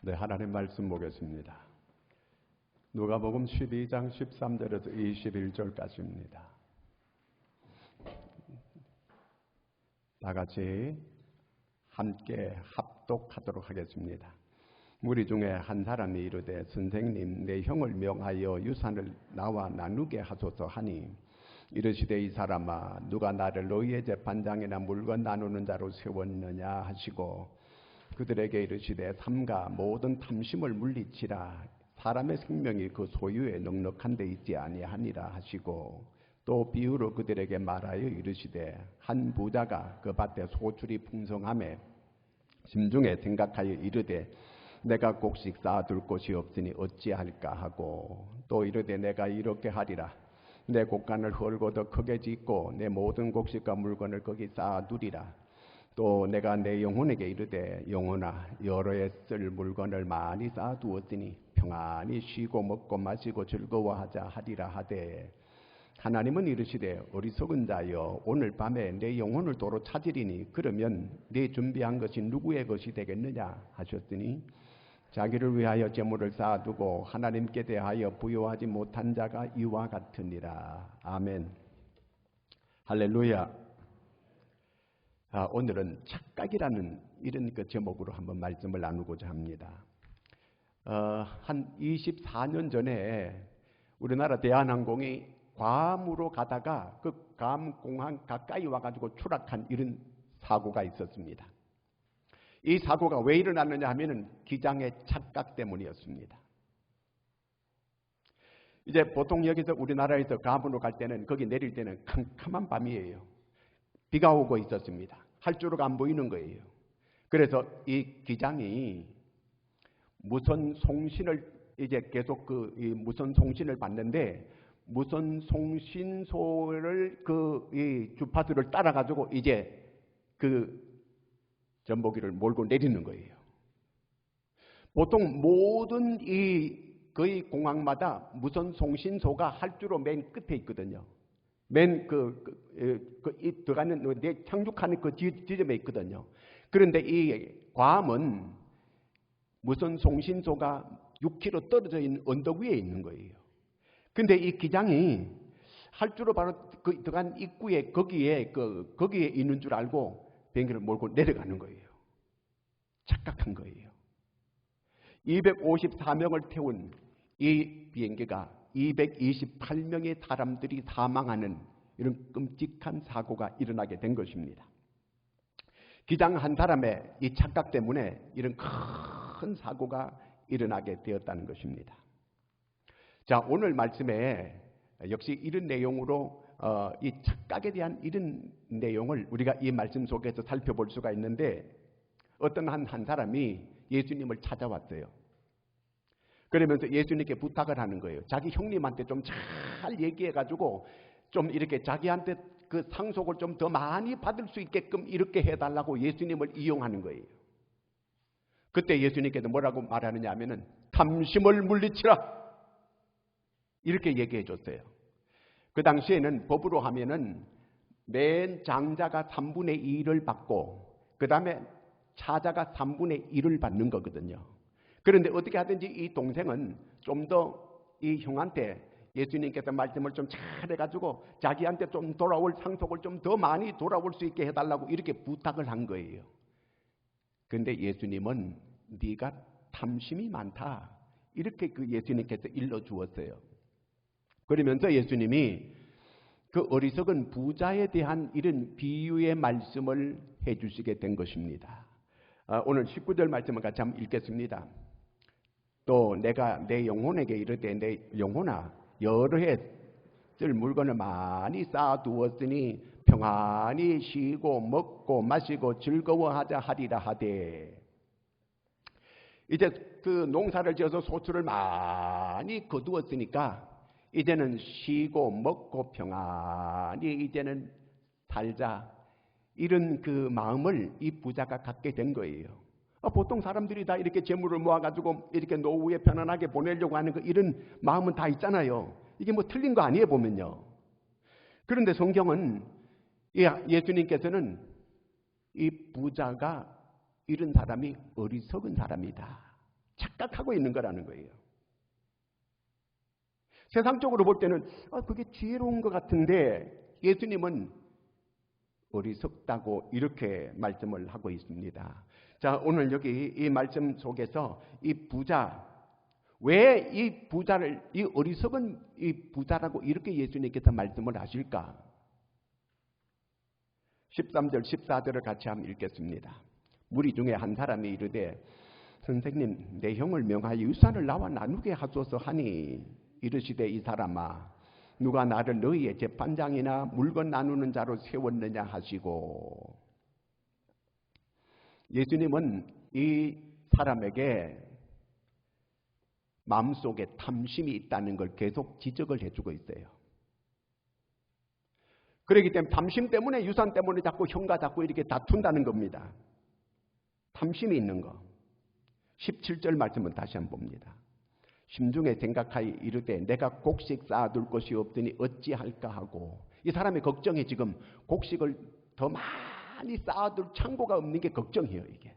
네, 하나님 말씀 보겠습니다. 누가복음 12장 13절에서 21절까지입니다. 다 같이 함께 합독하도록 하겠습니다. 무리 중에 한 사람이 이르되 선생님, 내 형을 명하여 유산을 나와 나누게 하소서 하니, 이르시되 이 사람아, 누가 나를 너희의 재판장이나 물건 나누는 자로 세웠느냐 하시고, 그들에게 이르시되 삼가 모든 탐심을 물리치라. 사람의 생명이 그 소유에 넉넉한 데 있지 아니하니라 하시고, 또 비유로 그들에게 말하여 이르시되 한 부자가 그 밭에 소출이 풍성하매 심중에 생각하여 이르되 내가 곡식 쌓아둘 곳이 없으니 어찌할까 하고, 또 이르되 내가 이렇게 하리라. 내 곡간을 헐고 더 크게 짓고 내 모든 곡식과 물건을 거기 쌓아두리라. 또 내가 내 영혼에게 이르되 영혼아, 여러 해 쓸 물건을 많이 쌓아두었으니 평안히 쉬고 먹고 마시고 즐거워하자 하리라 하되, 하나님은 이르시되 어리석은 자여, 오늘 밤에 내 영혼을 도로 찾으리니 그러면 네 준비한 것이 누구의 것이 되겠느냐 하셨으니, 자기를 위하여 재물을 쌓아두고 하나님께 대하여 부요하지 못한 자가 이와 같으니라. 아멘. 할렐루야. 오늘은 착각이라는 이런 제목으로 한번 말씀을 나누고자 합니다. 한 24년 전에 우리나라 대한항공이 괌으로 가다가 그 괌 공항 가까이 와가지고 추락한 이런 사고가 있었습니다. 이 사고가 왜 일어났느냐 하면은 기장의 착각 때문이었습니다. 이제 보통 여기서 우리나라에서 괌으로 갈 때는, 거기 내릴 때는 캄캄한 밤이에요. 비가 오고 있었습니다. 할 줄은 안 보이는 거예요. 그래서 이 기장이 무선 송신을 이제 계속 이 무선 송신을 받는데, 무선 송신소를 이 주파수를 따라 가지고 이제 그 전보기를 몰고 내리는 거예요. 보통 모든 거의 공항마다 무선 송신소가 활주로 맨 끝에 있거든요. 맨 들어가는 착륙하는 그 지점에 있거든요. 그런데 이 괌은 무선 송신소가 6km 떨어져 있는 언덕 위에 있는 거예요. 근데 이 기장이 활주로 바로 들어간 입구에 거기에 있는 줄 알고 비행기를 몰고 내려가는 거예요. 착각한 거예요. 254명을 태운 이 비행기가 228명의 사람들이 사망하는 이런 끔찍한 사고가 일어나게 된 것입니다. 기장 한 사람의 이 착각 때문에 이런 큰 사고가 일어나게 되었다는 것입니다. 자, 오늘 말씀에 역시 이런 내용으로 이 착각에 대한 이런 내용을 우리가 이 말씀 속에서 살펴볼 수가 있는데, 어떤 한 사람이 예수님을 찾아왔어요. 그러면서 예수님께 부탁을 하는 거예요. 자기 형님한테 좀 잘 얘기해가지고 좀 이렇게 자기한테 그 상속을 좀 더 많이 받을 수 있게끔 이렇게 해달라고 예수님을 이용하는 거예요. 그때 예수님께서 뭐라고 말하느냐 하면은 탐심을 물리치라, 이렇게 얘기해 줬어요. 그 당시에는 법으로 하면은 맨 장자가 3분의 2를 받고 그 다음에 차자가 3분의 1을 받는 거거든요. 그런데 어떻게 하든지 이 동생은 좀 더 이 형한테 예수님께서 말씀을 좀 잘해가지고 자기한테 좀 돌아올 상속을 좀 더 많이 돌아올 수 있게 해달라고 이렇게 부탁을 한 거예요. 그런데 예수님은 네가 탐심이 많다, 이렇게 예수님께서 일러주었어요. 그러면서 예수님이 그 어리석은 부자에 대한 이런 비유의 말씀을 해주시게 된 것입니다. 오늘 19절 말씀을 같이 한번 읽겠습니다. 또 내가 내 영혼에게 이르되 내 영혼아, 여러 해 쓸 물건을 많이 쌓아두었으니 평안히 쉬고 먹고 마시고 즐거워하자 하리라 하되, 이제 그 농사를 지어서 소출을 많이 거두었으니까 이제는 쉬고 먹고 평안히 이제는 살자, 이런 그 마음을 이 부자가 갖게 된 거예요. 보통 사람들이 다 이렇게 재물을 모아가지고 이렇게 노후에 편안하게 보내려고 하는 이런 마음은 다 있잖아요. 이게 뭐 틀린 거 아니에요, 보면요. 그런데 성경은, 예수님께서는 이 부자가 이런 사람이 어리석은 사람이다, 착각하고 있는 거라는 거예요. 세상적으로 볼 때는 그게 지혜로운 것 같은데 예수님은 어리석다고 이렇게 말씀을 하고 있습니다. 자, 오늘 여기 이 말씀 속에서 이 부자, 왜 이 부자를, 이 어리석은 이 부자라고 이렇게 예수님께서 말씀을 하실까? 13절, 14절을 같이 한번 읽겠습니다. 무리 중에 한 사람이 이르되 선생님, 내 형을 명하여 유산을 나와 나누게 하소서 하니 이르시되 이 사람아, 누가 나를 너희의 재판장이나 물건 나누는 자로 세웠느냐 하시고, 예수님은 이 사람에게 마음속에 탐심이 있다는 걸 계속 지적을 해주고 있어요. 그렇기 때문에 탐심 때문에, 유산 때문에 자꾸 형과 자꾸 이렇게 다툰다는 겁니다. 탐심이 있는 거. 17절 말씀은 다시 한번 봅니다. 심중에 생각하여 이르되 내가 곡식 쌓아둘 것이 없으니 어찌할까 하고, 이 사람의 걱정이 지금 곡식을 더 많이 쌓아둘 창고가 없는 게 걱정이에요. 이게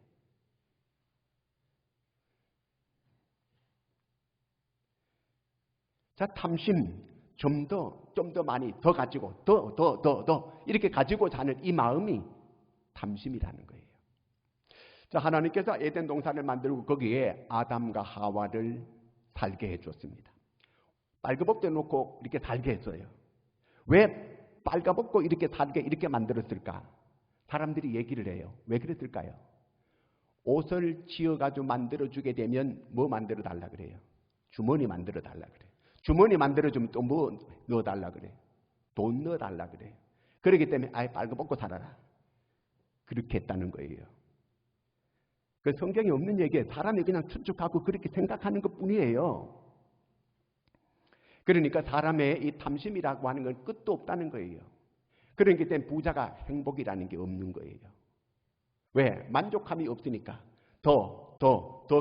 자, 탐심, 좀 더 많이 더 가지고 더 이렇게 가지고 사는 이 마음이 탐심이라는 거예요. 자, 하나님께서 에덴 동산을 만들고 거기에 아담과 하와를 살게 해줬습니다. 빨가벗겨 놓고 이렇게 살게 했어요. 왜 빨가벗고 이렇게 살게 이렇게 만들었을까? 사람들이 얘기를 해요. 왜 그랬을까요? 옷을 지어가지고 만들어주게 되면 뭐 만들어 달라 그래요? 주머니 만들어 달라 그래요. 주머니 만들어주면 또 뭐 넣어달라 그래요? 돈 넣어달라 그래요. 그렇기 때문에 아예 빨가벗고 살아라. 그렇게 했다는 거예요. 그 성경에 없는 얘기에 사람이 그냥 추측하고 그렇게 생각하는 것 뿐이에요. 그러니까 사람의 이 탐심이라고 하는 건 끝도 없다는 거예요. 그러기 때문에 부자가 행복이라는 게 없는 거예요. 왜? 만족함이 없으니까 더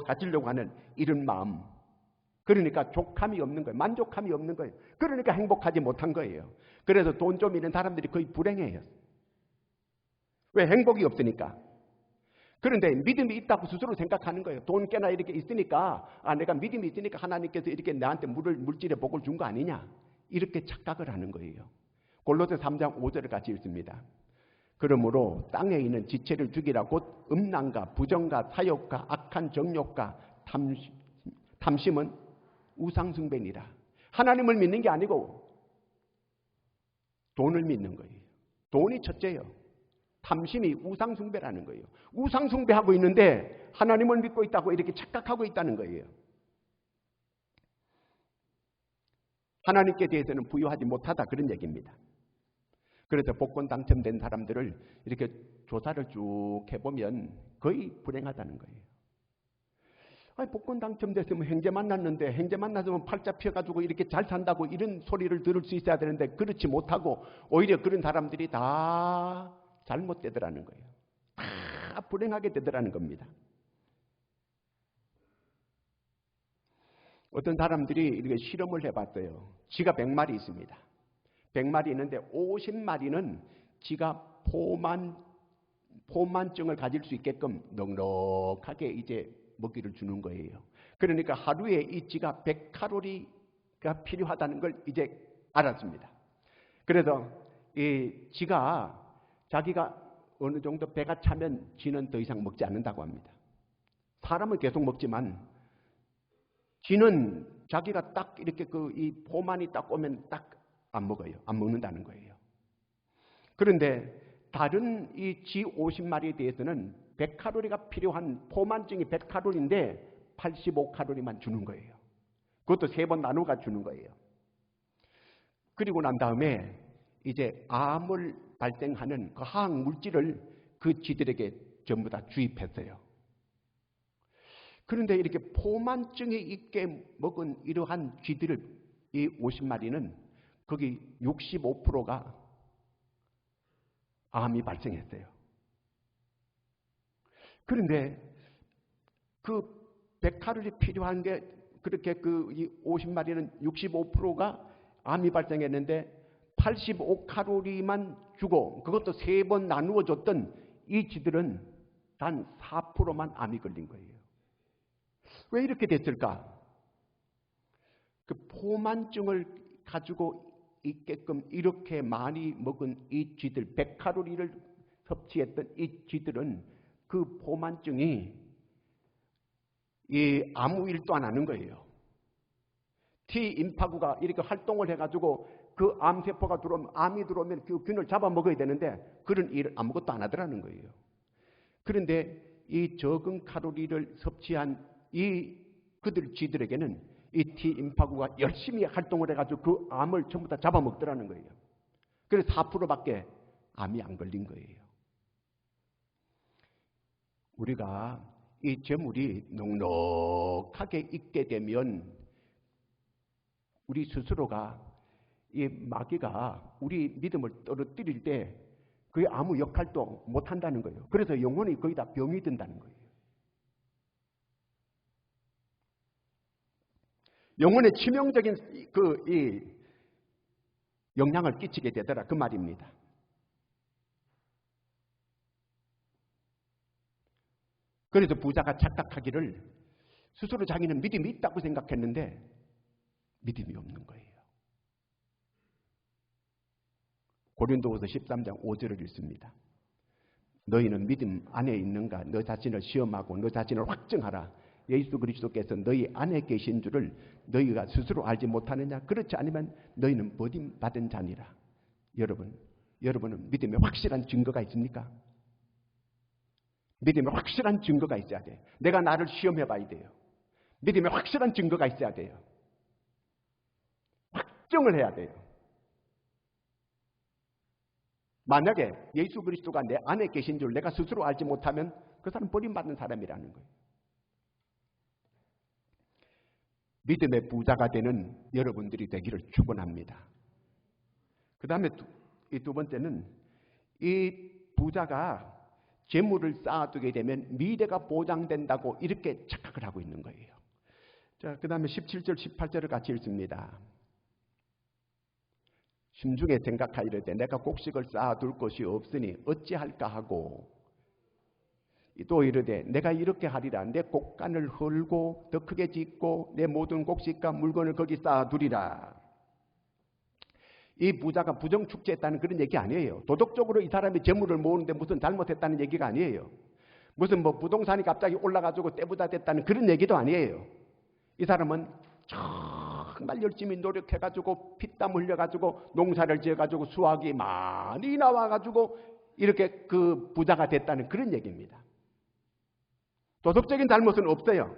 가지려고 하는 이런 마음. 그러니까 족함이 없는 거예요. 만족함이 없는 거예요. 그러니까 행복하지 못한 거예요. 그래서 돈 좀 있는 사람들이 거의 불행해요. 왜? 행복이 없으니까. 그런데 믿음이 있다고 스스로 생각하는 거예요. 돈 꽤나 이렇게 있으니까, 내가 믿음이 있으니까 하나님께서 이렇게 나한테 물질의 복을 준 거 아니냐, 이렇게 착각을 하는 거예요. 골로새 3장 5절을 같이 읽습니다. 그러므로 땅에 있는 지체를 죽이라 곧 음란과 부정과 사욕과 악한 정욕과 탐심은 우상숭배니라. 하나님을 믿는 게 아니고 돈을 믿는 거예요. 돈이 첫째예요. 탐심이 우상숭배라는 거예요. 우상숭배하고 있는데 하나님을 믿고 있다고 이렇게 착각하고 있다는 거예요. 하나님께 대해서는 부유하지 못하다, 그런 얘기입니다. 그래서 복권 당첨된 사람들을 이렇게 조사를 쭉 해보면 거의 불행하다는 거예요. 복권 당첨됐으면 형제 만났는데 형제 만났으면 팔자 펴가지고 이렇게 잘 산다고 이런 소리를 들을 수 있어야 되는데 그렇지 못하고 오히려 그런 사람들이 다 잘못되더라는 거예요. 다 불행하게 되더라는 겁니다. 어떤 사람들이 이렇게 실험을 해봤어요. 쥐가 100마리 있습니다. 100마리 있는데 50마리는 쥐가 포만증을 가질 수 있게끔 넉넉하게 이제 먹이를 주는 거예요. 그러니까 하루에 이 쥐가 100칼로리가 필요하다는 걸 이제 알았습니다. 그래서 이 쥐가 자기가 어느 정도 배가 차면 쥐는 더 이상 먹지 않는다고 합니다. 사람은 계속 먹지만 쥐는 자기가 딱 이렇게 이 포만이 딱 오면 딱 안 먹어요. 안 먹는다는 거예요. 그런데 다른 이 쥐 50마리에 대해서는 100칼로리가 필요한 포만증이 100칼로리인데 85칼로리만 주는 거예요. 그것도 3번 나누어 주는 거예요. 그리고 난 다음에 이제 암을 발생하는 그 화학 물질을 그 쥐들에게 전부 다 주입했어요. 그런데 이렇게 포만증이 있게 먹은 이러한 쥐들을, 이 50마리는 거기 65%가 암이 발생했어요. 그런데 그 100칼로리 필요한 게 그렇게 이 50마리는 65%가 암이 발생했는데 85칼로리만 주고 그것도 3번 나누어 줬던 이 쥐들은 단 4%만 암이 걸린 거예요. 왜 이렇게 됐을까? 그 포만증을 가지고 있게끔 이렇게 많이 먹은 이 쥐들, 100칼로리를 섭취했던 이 쥐들은 그 포만증이 아무 일도 안 하는 거예요. T임파구가 이렇게 활동을 해가지고 그 암세포가 들어오면, 암이 들어오면 그 균을 잡아먹어야 되는데 그런 일을 아무것도 안 하더라는 거예요. 그런데 이 적은 칼로리를 섭취한 그들 쥐들에게는 이 T임파구가 열심히 활동을 해가지고 그 암을 전부 다 잡아먹더라는 거예요. 그래서 4%밖에 암이 안 걸린 거예요. 우리가 이 재물이 넉넉하게 있게 되면 우리 스스로가 이 마귀가 우리 믿음을 떨어뜨릴 때 그게 아무 역할도 못한다는 거예요. 그래서 영혼이 거의 다 병이 든다는 거예요. 영혼에 치명적인 영향을 끼치게 되더라 그 말입니다. 그래서 부자가 착각하기를 스스로 자기는 믿음이 있다고 생각했는데 믿음이 없는 거예요. 고린도후서 13장 5절을 읽습니다. 너희는 믿음 안에 있는가? 너 자신을 시험하고 너 자신을 확증하라. 예수 그리스도께서 너희 안에 계신 줄을 너희가 스스로 알지 못하느냐? 그렇지 않으면 너희는 버림받은 자니라. 여러분은 믿음에 확실한 증거가 있습니까? 믿음에 확실한 증거가 있어야 돼. 내가 나를 시험해 봐야 돼요. 믿음에 확실한 증거가 있어야 돼요. 확정을 해야 돼요. 만약에 예수 그리스도가 내 안에 계신 줄 내가 스스로 알지 못하면 그 사람은 버림받는 사람이라는 거예요. 믿음의 부자가 되는 여러분들이 되기를 축원합니다. 그 다음에 이 두 번째는 이 부자가 재물을 쌓아두게 되면 미래가 보장된다고 이렇게 착각을 하고 있는 거예요. 자, 그 다음에 17절, 18절을 같이 읽습니다. 심중에 생각하이르되 내가 곡식을 쌓아둘 것이 없으니 어찌할까 하고 또 이르되 내가 이렇게 하리라. 내 곡간을 헐고 더 크게 짓고 내 모든 곡식과 물건을 거기 쌓아두리라. 이 부자가 부정축제했다는 그런 얘기 아니에요. 도덕적으로 이 사람이 재물을 모으는데 무슨 잘못했다는 얘기가 아니에요. 무슨 부동산이 갑자기 올라가지고 떼부자 됐다는 그런 얘기도 아니에요. 이 사람은 정말 열심히 노력해가지고 피땀 흘려가지고 농사를 지어가지고 수확이 많이 나와가지고 이렇게 그 부자가 됐다는 그런 얘기입니다. 도덕적인 잘못은 없어요.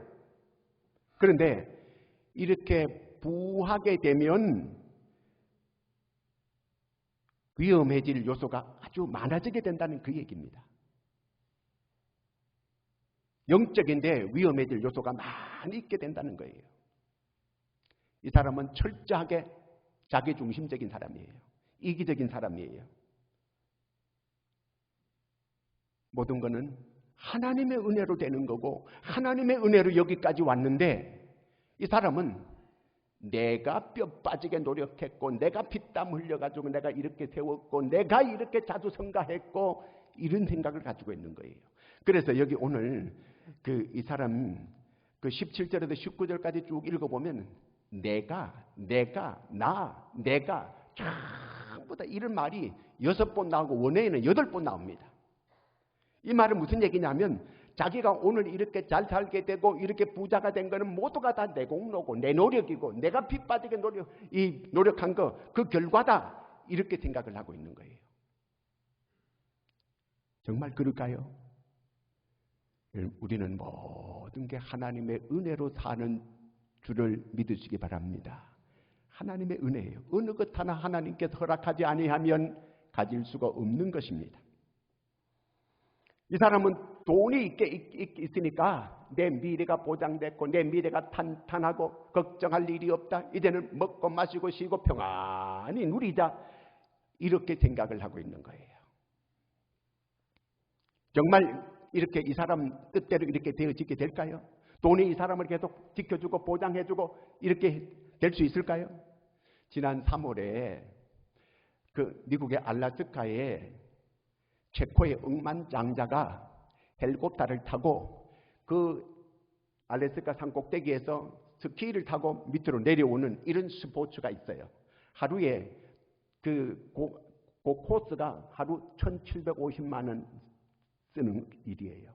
그런데 이렇게 부하게 되면 위험해질 요소가 아주 많아지게 된다는 그 얘기입니다. 영적인데 위험해질 요소가 많이 있게 된다는 거예요. 이 사람은 철저하게 자기중심적인 사람이에요. 이기적인 사람이에요. 모든 것은 하나님의 은혜로 되는 거고 하나님의 은혜로 여기까지 왔는데 이 사람은 내가 뼈 빠지게 노력했고 내가 피땀 흘려가지고 내가 이렇게 세웠고 내가 이렇게 자주 성가했고 이런 생각을 가지고 있는 거예요. 그래서 여기 오늘 이 사람 17절에서 19절까지 쭉 읽어보면 내가 전부 다 이런 말이 6번 나오고 원어에는 8번 나옵니다. 이 말은 무슨 얘기냐면 자기가 오늘 이렇게 잘 살게 되고 이렇게 부자가 된 거는 모두가 다 내 공로고 내 노력이고 내가 피 빠지게 노력한 거 그 결과다 이렇게 생각을 하고 있는 거예요. 정말 그럴까요? 우리는 모든 게 하나님의 은혜로 사는 줄을 믿으시기 바랍니다. 하나님의 은혜예요. 어느 것 하나 하나님께서 허락하지 아니하면 가질 수가 없는 것입니다. 이 사람은 돈이 있으니까 내 미래가 보장됐고 내 미래가 탄탄하고 걱정할 일이 없다. 이제는 먹고 마시고 쉬고 평안히 누리자. 이렇게 생각을 하고 있는 거예요. 정말 이렇게 이 사람 뜻대로 이렇게 되어지게 될까요? 돈이 이 사람을 계속 지켜주고 보장해주고 이렇게 될 수 있을까요? 지난 3월에 미국의 알라스카에 체코의 억만장자가 헬리콥터를 타고 그 알래스카 산 꼭대기에서 스키를 타고 밑으로 내려오는 이런 스포츠가 있어요. 하루에 그 코스가 하루 1,750만 원 쓰는 일이에요.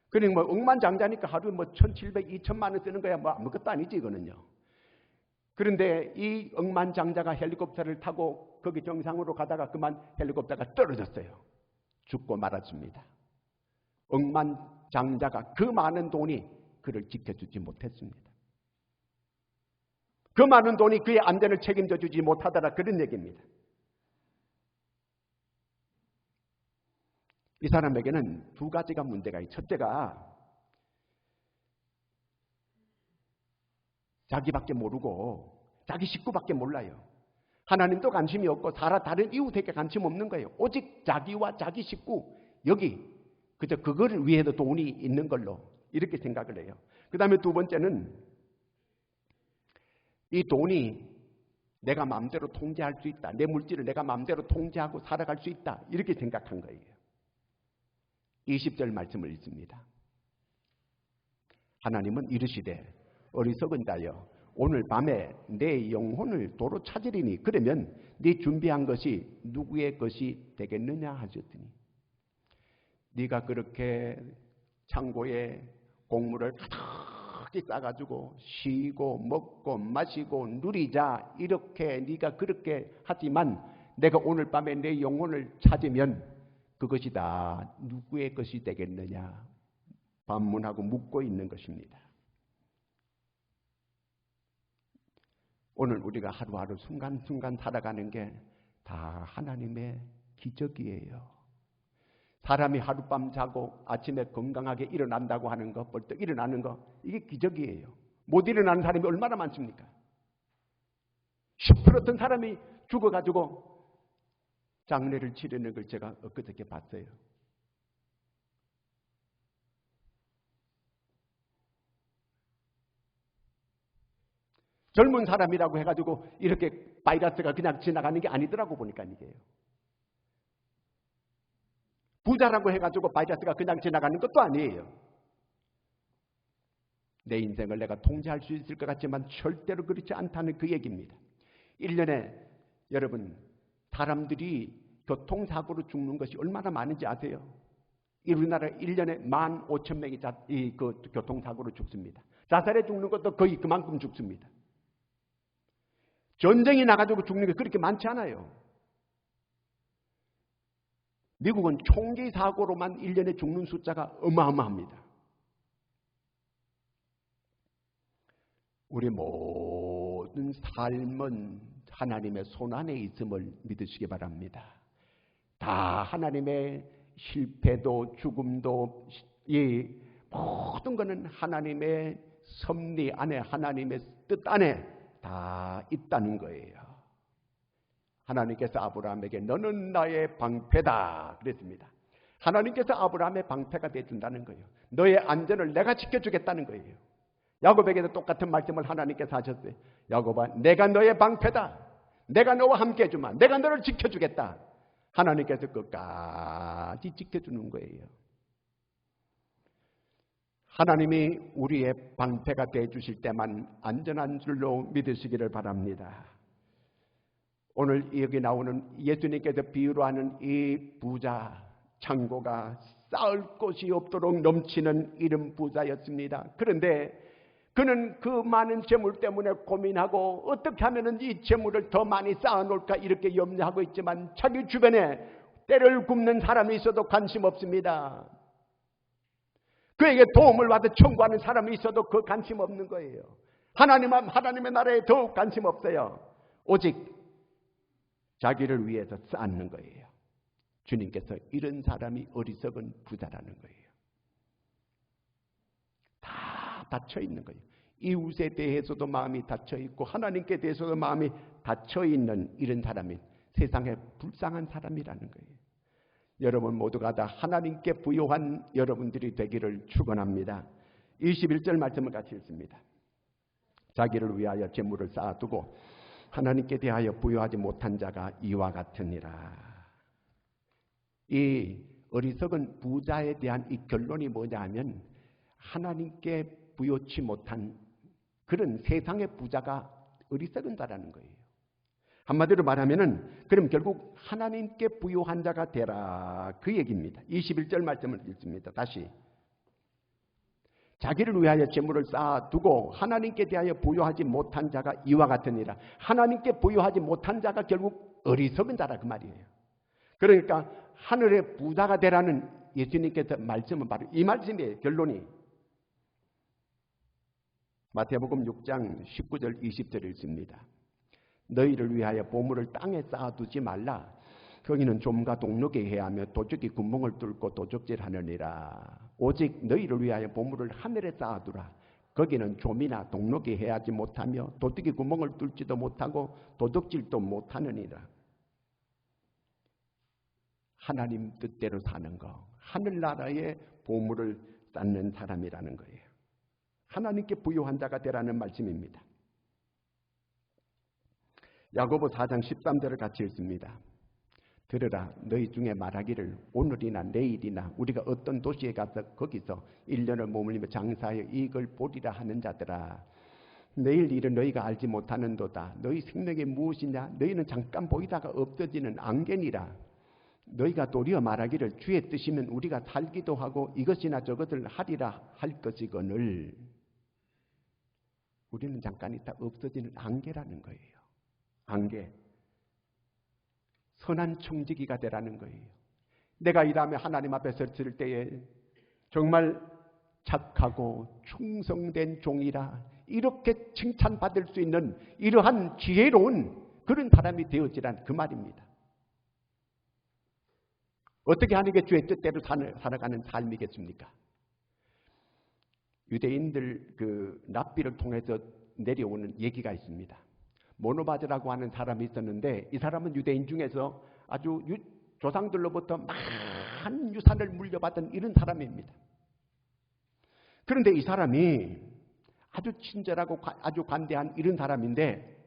그러니까 뭐 억만장자니까 하루에 뭐 1,700, 2,000만 원 쓰는 거야 뭐 아무것도 아니지 이거는요. 그런데 이 억만장자가 헬리콥터를 타고 거기 정상으로 가다가 그만 헬리콥터가 떨어졌어요. 죽고 말았습니다. 억만장자가 그 많은 돈이 그를 지켜주지 못했습니다. 그 많은 돈이 그의 안전을 책임져 주지 못하더라 그런 얘기입니다. 이 사람에게는 두 가지가 문제가 있어요. 첫째가 자기밖에 모르고 자기 식구밖에 몰라요. 하나님도 관심이 없고 다른 이웃에게 관심 없는 거예요. 오직 자기와 자기 식구 여기 그저 그거를 위해서 돈이 있는 걸로 이렇게 생각을 해요. 그 다음에 두 번째는 이 돈이 내가 마음대로 통제할 수 있다. 내 물질을 내가 마음대로 통제하고 살아갈 수 있다. 이렇게 생각한 거예요. 20절 말씀을 읽습니다. 하나님은 이르시되 어리석은 자여 오늘 밤에 내 영혼을 도로 찾으리니 그러면 네 준비한 것이 누구의 것이 되겠느냐 하셨더니 네가 그렇게 창고에 곡물을 가득히 싸가지고 쉬고 먹고 마시고 누리자 이렇게 네가 그렇게 하지만 내가 오늘 밤에 내 영혼을 찾으면 그것이 다 누구의 것이 되겠느냐 반문하고 묻고 있는 것입니다. 오늘 우리가 하루하루 순간순간 살아가는 게 다 하나님의 기적이에요. 사람이 하룻밤 자고 아침에 건강하게 일어난다고 하는 거, 벌떡 일어나는 거 이게 기적이에요. 못 일어나는 사람이 얼마나 많습니까? 10% 어떤 사람이 죽어가지고 장례를 치르는 걸 제가 엊그저께 봤어요. 젊은 사람이라고 해가지고 이렇게 바이러스가 그냥 지나가는 게 아니더라고 보니까 이게요. 부자라고 해가지고 바이러스가 그냥 지나가는 것도 아니에요. 내 인생을 내가 통제할 수 있을 것 같지만 절대로 그렇지 않다는 그 얘기입니다. 1년에 여러분 사람들이 교통사고로 죽는 것이 얼마나 많은지 아세요? 우리나라 1년에 15,000명이 그 교통사고로 죽습니다. 자살해 죽는 것도 거의 그만큼 죽습니다. 전쟁이 나가지고 죽는 게 그렇게 많지 않아요. 미국은 총기 사고로만 1년에 죽는 숫자가 어마어마합니다. 우리 모든 삶은 하나님의 손안에 있음을 믿으시기 바랍니다. 다 하나님의 실패도 죽음도 이 모든 것은 하나님의 섭리 안에 하나님의 뜻 안에 다 있다는 거예요. 하나님께서 아브라함에게 너는 나의 방패다 그랬습니다. 하나님께서 아브라함의 방패가 되어준다는 거예요. 너의 안전을 내가 지켜주겠다는 거예요. 야곱에게도 똑같은 말씀을 하나님께서 하셨어요. 야곱아 내가 너의 방패다. 내가 너와 함께 해주마. 내가 너를 지켜주겠다. 하나님께서 끝까지 지켜주는 거예요. 하나님이 우리의 방패가 되어주실 때만 안전한 줄로 믿으시기를 바랍니다. 오늘 여기 나오는 예수님께서 비유로 하는 이 부자 창고가 쌓을 곳이 없도록 넘치는 이런 부자였습니다. 그런데 그는 그 많은 재물 때문에 고민하고 어떻게 하면 이 재물을 더 많이 쌓아놓을까 이렇게 염려하고 있지만 자기 주변에 때를 굽는 사람이 있어도 관심 없습니다. 그에게 도움을 받아 청구하는 사람이 있어도 그 관심 없는 거예요. 하나님의 나라에 더욱 관심 없어요. 오직 자기를 위해서 쌓는 거예요. 주님께서 이런 사람이 어리석은 부자라는 거예요. 다 닫혀 있는 거예요. 이웃에 대해서도 마음이 닫혀 있고 하나님께 대해서도 마음이 닫혀 있는 이런 사람이 세상에 불쌍한 사람이라는 거예요. 여러분 모두가 다 하나님께 부요한 여러분들이 되기를 축원합니다. 21절 말씀을 같이 읽습니다. 자기를 위하여 재물을 쌓아두고 하나님께 대하여 부요하지 못한 자가 이와 같으니라. 이 어리석은 부자에 대한 이 결론이 뭐냐 하면 하나님께 부여치 못한 그런 세상의 부자가 어리석은 자라는 거예요. 한마디로 말하면은 그럼 결국 하나님께 부요한 자가 되라 그 얘기입니다. 21절 말씀을 읽습니다. 다시. 자기를 위하여 재물을 쌓아두고 하나님께 대하여 부요하지 못한 자가 이와 같으니라. 하나님께 부요하지 못한 자가 결국 어리석은 자라 그 말이에요. 그러니까 하늘의 부자가 되라는 예수님께서 말씀은 바로 이 말씀이에요. 결론이. 마태복음 6장 19절 20절 읽습니다. 너희를 위하여 보물을 땅에 쌓아두지 말라. 거기는 좀과 동록이 해하며 도적이 구멍을 뚫고 도적질하느니라. 오직 너희를 위하여 보물을 하늘에 쌓아두라. 거기는 좀이나 동록이 해하지 못하며 도둑이 구멍을 뚫지도 못하고 도둑질도 못하느니라. 하나님 뜻대로 사는 거, 하늘나라의 보물을 쌓는 사람이라는 거예요. 하나님께 부요한 자가 되라는 말씀입니다. 야고보 4장 13절을 같이 읽습니다. 들으라, 너희 중에 말하기를 오늘이나 내일이나 우리가 어떤 도시에 가서 거기서 1년을 머물며 장사하여 이익을 보리라 하는 자들아, 내일 일은 너희가 알지 못하는도다. 너희 생명이 무엇이냐? 너희는 잠깐 보이다가 없어지는 안개니라. 너희가 도리어 말하기를 주의 뜻이면 우리가 살기도 하고 이것이나 저것을 하리라 할 것이거늘. 우리는 잠깐 있다 없어지는 안개라는 거예요. 안개. 선한 청지기가 되라는 거예요. 내가 이 다음에 하나님 앞에 섰을 때에 정말 착하고 충성된 종이라 이렇게 칭찬받을 수 있는 이러한 지혜로운 그런 사람이 되어지란 그 말입니다. 어떻게 하는 게 주의 뜻대로 살아가는 삶이겠습니까? 유대인들 그 랍비를 통해서 내려오는 얘기가 있습니다. 모노바즈라고 하는 사람이 있었는데 이 사람은 유대인 중에서 아주 조상들로부터 많은 유산을 물려받은 이런 사람입니다. 그런데 이 사람이 아주 친절하고 아주 관대한 이런 사람인데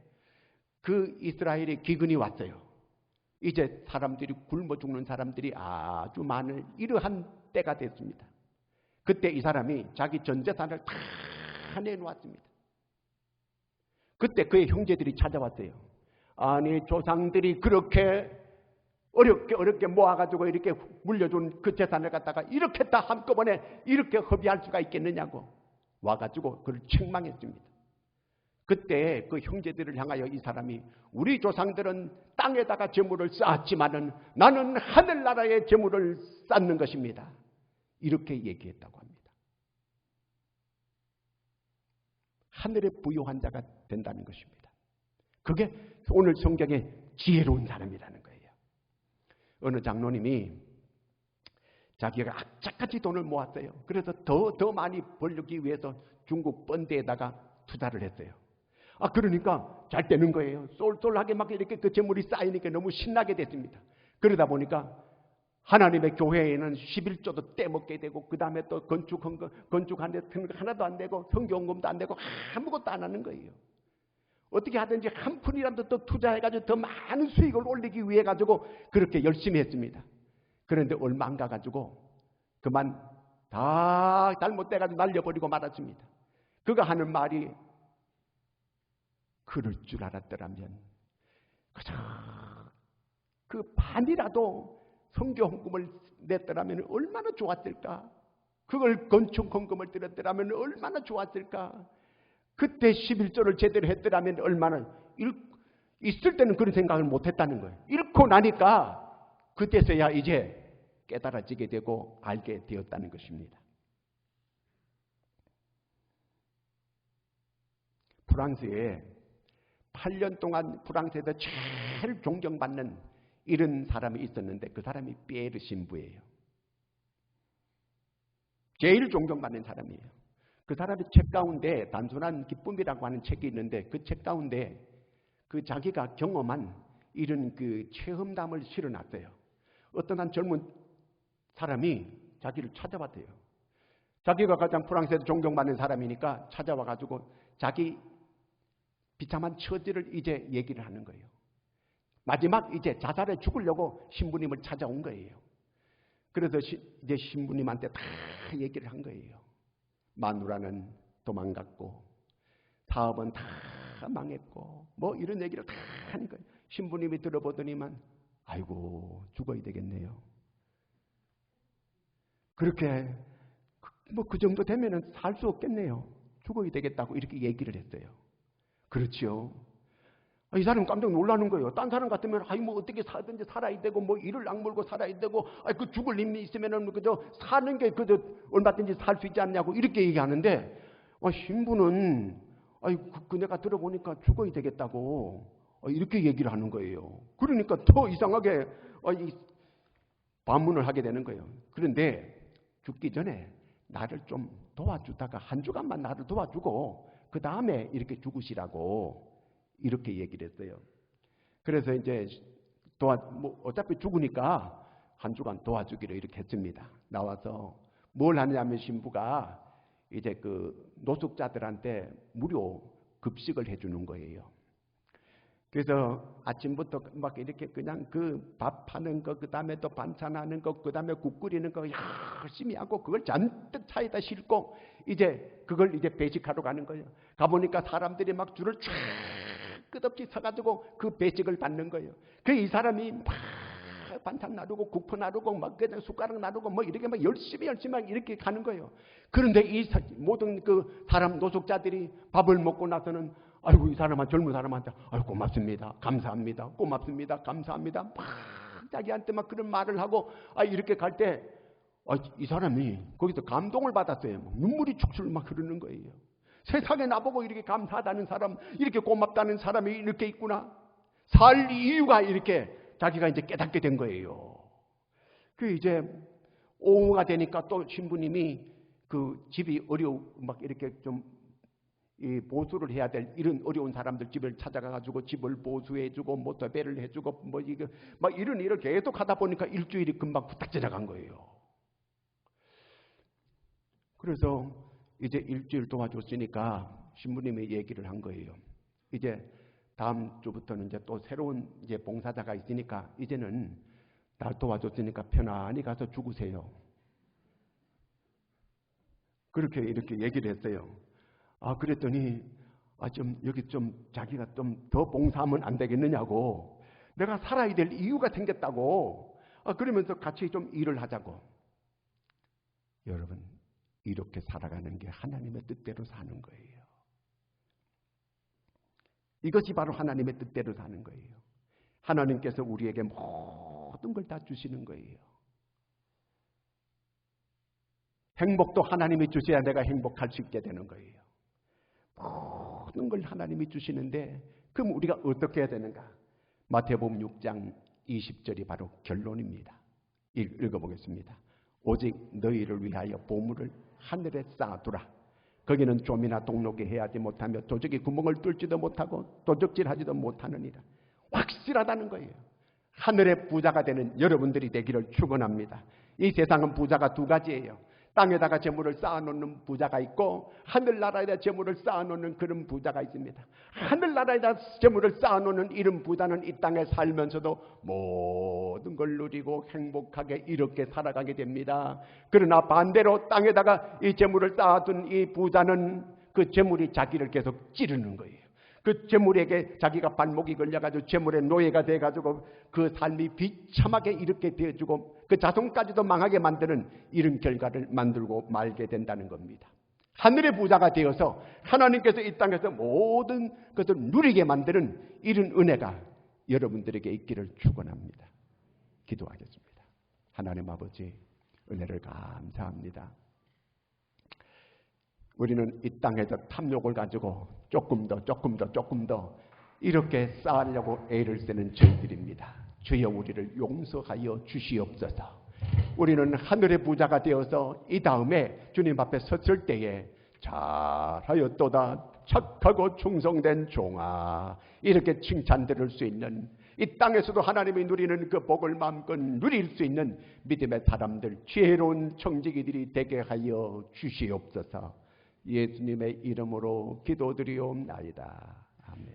그 이스라엘에 기근이 왔어요. 이제 사람들이 굶어 죽는 사람들이 아주 많은 이러한 때가 됐습니다. 그때 이 사람이 자기 전 재산을 다 내놓았습니다. 그때 그의 형제들이 찾아왔어요. 아니 조상들이 그렇게 어렵게 모아가지고 이렇게 물려준 그 재산을 갖다가 이렇게 다 한꺼번에 이렇게 허비할 수가 있겠느냐고 와가지고 그를 책망했습니다. 그때 그 형제들을 향하여 이 사람이 우리 조상들은 땅에다가 재물을 쌓았지만은 나는 하늘나라의 재물을 쌓는 것입니다. 이렇게 얘기했다고 합니다. 하늘에 부요한 자가 된다는 것입니다. 그게 오늘 성경의 지혜로운 사람이라는 거예요. 어느 장로님이 자기가 악착같이 돈을 모았어요. 그래서 더 많이 벌기 위해서 중국 펀드에다가 투자를 했어요. 그러니까 잘 되는 거예요. 쏠쏠하게 막 이렇게 그 재물이 쌓이니까 너무 신나게 됐습니다. 그러다 보니까 하나님의 교회에는 11조도 떼먹게 되고 그 다음에 또 건축하는데 하나도 안 되고 성경금도 안 되고 아무것도 안 하는 거예요. 어떻게 하든지 한 푼이라도 더 투자해가지고 더 많은 수익을 올리기 위해 가지고 그렇게 열심히 했습니다. 그런데 얼마 안 가가지고 그만 다 잘못돼가지고 날려버리고 말았습니다. 그가 하는 말이 그럴 줄 알았더라면 그저 그 반이라도 성교헌금을 냈더라면 얼마나 좋았을까? 그걸 건축헌금을 드렸더라면 얼마나 좋았을까? 그때 11조를 제대로 했더라면 얼마나 있을 때는 그런 생각을 못했다는 거예요. 잃고 나니까 그때서야 이제 깨달아지게 되고 알게 되었다는 것입니다. 프랑스에 8년 동안 프랑스에서 제일 존경받는 이런 사람이 있었는데 그 사람이 피에르 신부예요. 제일 존경받는 사람이에요. 그 사람의 책 가운데 단순한 기쁨이라고 하는 책이 있는데 그 책 가운데 그 자기가 경험한 이런 그 체험담을 실어놨어요. 어떤 한 젊은 사람이 자기를 찾아왔대요. 자기가 가장 프랑스에서 존경받는 사람이니까 찾아와가지고 자기 비참한 처지를 이제 얘기를 하는 거예요. 마지막 이제 자살해 죽으려고 신부님을 찾아온 거예요. 그래서 이제 신부님한테 다 얘기를 한 거예요. 마누라는 도망갔고 사업은 다 망했고 뭐 이런 얘기를 다 하는 거예요. 신부님이 들어보더니만 아이고 죽어야 되겠네요. 그렇게 뭐 그 정도 되면은 살 수 없겠네요. 죽어야 되겠다고 이렇게 얘기를 했어요. 그렇죠. 이 사람 깜짝 놀라는 거예요. 딴 사람 같으면 아이 뭐 어떻게 살든지 살아야 되고 뭐 이를 악물고 살아야 되고 그 죽을 힘이 있으면은 그저 사는 게 그저 얼마든지 살 수 있지 않냐고 이렇게 얘기하는데 신부는 내가 들어보니까 죽어야 되겠다고 이렇게 얘기를 하는 거예요. 그러니까 더 이상하게 반문을 하게 되는 거예요. 그런데 죽기 전에 나를 좀 도와주다가 한 주간만 나를 도와주고 그 다음에 이렇게 죽으시라고 이렇게 얘기를 했어요. 그래서 이제 뭐 어차피 죽으니까 한 주간 도와주기로 이렇게 했습니다. 나와서 뭘 하냐면 신부가 이제 그 노숙자들한테 무료 급식을 해주는 거예요. 그래서 아침부터 막 이렇게 그냥 그 밥하는 거, 그 다음에 또 반찬하는 거, 그 다음에 국 끓이는 거 열심히 하고 그걸 잔뜩 차에다 싣고 이제 그걸 이제 배식하러 가는 거예요. 가보니까 사람들이 막 줄을 쫙 끝없이 서가지고 그 배식을 받는 거예요. 그 이 사람이 막 반찬 나르고 국포 나르고 막 그냥 숟가락 나르고 뭐 이렇게 막 열심히 막 이렇게 가는 거예요. 그런데 이 모든 그 사람 노숙자들이 밥을 먹고 나서는 아이고 이 사람한 젊은 사람한테 아이고 고맙습니다, 감사합니다, 고맙습니다, 감사합니다 막 자기한테 막 그런 말을 하고 이렇게 갈 때 이 사람이 거기서 감동을 받았어요. 눈물이 축출 막 흐르는 거예요. 세상에 나보고 이렇게 감사하다는 사람, 이렇게 고맙다는 사람이 이렇게 있구나. 살 이유가 이렇게 자기가 이제 깨닫게 된 거예요. 그 이제 오후가 되니까 또 신부님이 그 집이 막 이렇게 좀 이 보수를 해야 될 이런 어려운 사람들 집을 찾아가가지고 집을 보수해주고 모터배를 해주고 뭐 이거 막 이런 일을 계속 하다 보니까 일주일이 금방 후딱 지나간 거예요. 그래서 이제 일주일 도와줬으니까 신부님이 얘기를 한 거예요. 이제 다음 주부터는 이제 또 새로운 이제 봉사자가 있으니까 이제는 날 도와줬으니까 편안히 가서 죽으세요. 그렇게 이렇게 얘기를 했어요. 그랬더니 여기 좀 자기가 좀 더 봉사하면 안 되겠느냐고, 내가 살아야 될 이유가 생겼다고, 그러면서 같이 좀 일을 하자고. 여러분, 이렇게 살아가는 게 하나님의 뜻대로 사는 거예요. 이것이 바로 하나님의 뜻대로 사는 거예요. 하나님께서 우리에게 모든 걸 다 주시는 거예요. 행복도 하나님이 주셔야 내가 행복할 수 있게 되는 거예요. 모든 걸 하나님이 주시는데 그럼 우리가 어떻게 해야 되는가? 마태복음 6장 20절이 바로 결론입니다. 읽어보겠습니다. 오직 너희를 위하여 보물을 하늘에 쌓아두라. 거기는 좀이나 동록이 해하지 못하며 도적이 구멍을 뚫지도 못하고 도적질하지도 못하느니라. 확실하다는 거예요. 하늘의 부자가 되는 여러분들이 되기를 축원합니다. 이 세상은 부자가 두 가지예요. 땅에다가 재물을 쌓아놓는 부자가 있고 하늘나라에다 재물을 쌓아놓는 그런 부자가 있습니다. 하늘나라에다 재물을 쌓아놓는 이런 부자는 이 땅에 살면서도 모든 걸 누리고 행복하게 이렇게 살아가게 됩니다. 그러나 반대로 땅에다가 이 재물을 쌓아둔 이 부자는 그 재물이 자기를 계속 찌르는 거예요. 그 재물에게 자기가 발목이 걸려가지고 재물의 노예가 돼가지고 그 삶이 비참하게 이렇게 되어주고 그 자손까지도 망하게 만드는 이런 결과를 만들고 말게 된다는 겁니다. 하늘의 부자가 되어서 하나님께서 이 땅에서 모든 것을 누리게 만드는 이런 은혜가 여러분들에게 있기를 축원합니다. 기도하겠습니다. 하나님 아버지, 은혜를 감사합니다. 우리는 이 땅에서 탐욕을 가지고 조금 더 이렇게 쌓으려고 애를 쓰는 저희들입니다. 주여 우리를 용서하여 주시옵소서. 우리는 하늘의 부자가 되어서 이 다음에 주님 앞에 섰을 때에 잘하였도다 착하고 충성된 종아, 이렇게 칭찬 들을 수 있는, 이 땅에서도 하나님이 누리는 그 복을 마음껏 누릴 수 있는 믿음의 사람들, 지혜로운 청지기들이 되게 하여 주시옵소서. 예수님의 이름으로 기도드리옵나이다.